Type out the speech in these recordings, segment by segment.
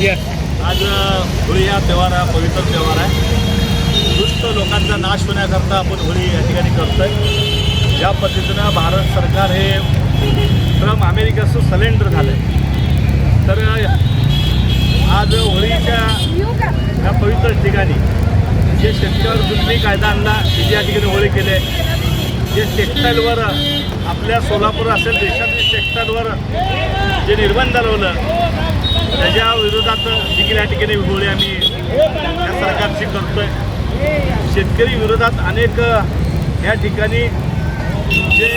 आज होळी हा त्यौहार हा पवित्र त्यौहार आहे. दुष्ट लोकांचा नाश होण्याकरता आपण होळी या ठिकाणी करतोय. ज्या पद्धतीनं भारत सरकार हे ट्रम्प अमेरिकेचं सलेंडर झालं आहे, तर आज होळीच्या या पवित्र ठिकाणी जे शेतकऱ्यावर जुलमी कायदा आणला त्याची या ठिकाणी होळी केले. जे टेक्स्टाईलवर आपल्या सोलापूर असेल देशातील टेक्स्टाईलवर जे निर्बंध लावलं त्याच्या विरोधात देखील या ठिकाणी होळी आम्ही या सरकारची करतोय. शेतकरी विरोधात अनेक या ठिकाणी जे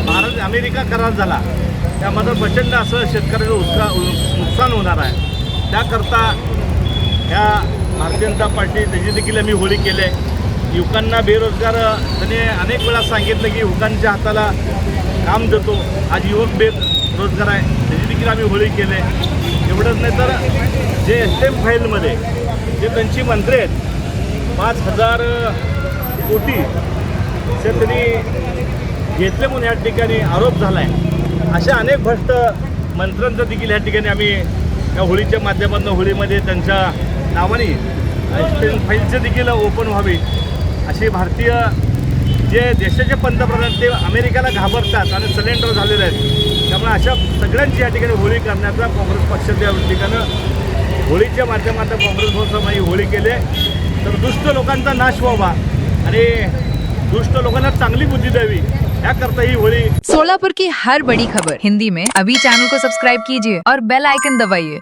भारत अमेरिका करार झाला त्यामध्ये प्रचंड असं शेतकऱ्याचं नुकसान होणार आहे. त्याकरता ह्या भारतीय जनता पार्टी त्याची देखील आम्ही होळी केली आहे. युवकांना बेरोजगार त्याने अनेक वेळा सांगितलं की युवकांच्या हाताला काम देतो. आज युवक बेरोजगार आहे, त्याची देखील आम्ही होळी केली आहे. एवढंच नाही तर जे STM फाईलमध्ये जे त्यांची मंत्री आहेत 5,000 कोटी त्यांनी घेतले म्हणून या ठिकाणी आरोप झाला आहे. अशा अनेक भ्रष्ट मंत्र्यांचं देखील या ठिकाणी आम्ही या होळीच्या माध्यमातून होळीमध्ये त्यांच्या नावाने STM फाईलचे देखील ओपन व्हावी अशी भारतीय जे देशाचे पंतप्रधान ते अमेरिकेला घाबरतात आणि सलेंडर झालेले आहेत. त्यामुळे अशा सगळ्यांची या ठिकाणी होळी करण्याचा काँग्रेस पक्षाच्या ठिकाणं होळीच्या माध्यमातून काँग्रेस पक्षाने होळी केले. तर दुष्ट लोकांचा नाश व्हावा आणि दुष्ट लोकांना चांगली बुद्धी द्यावी याकरता ही होळी. सोलापुर की हर बड़ी खबर हिंदी में अभी चैनल को सब्सक्राइब कीजिए और बेल आइकन दबाइए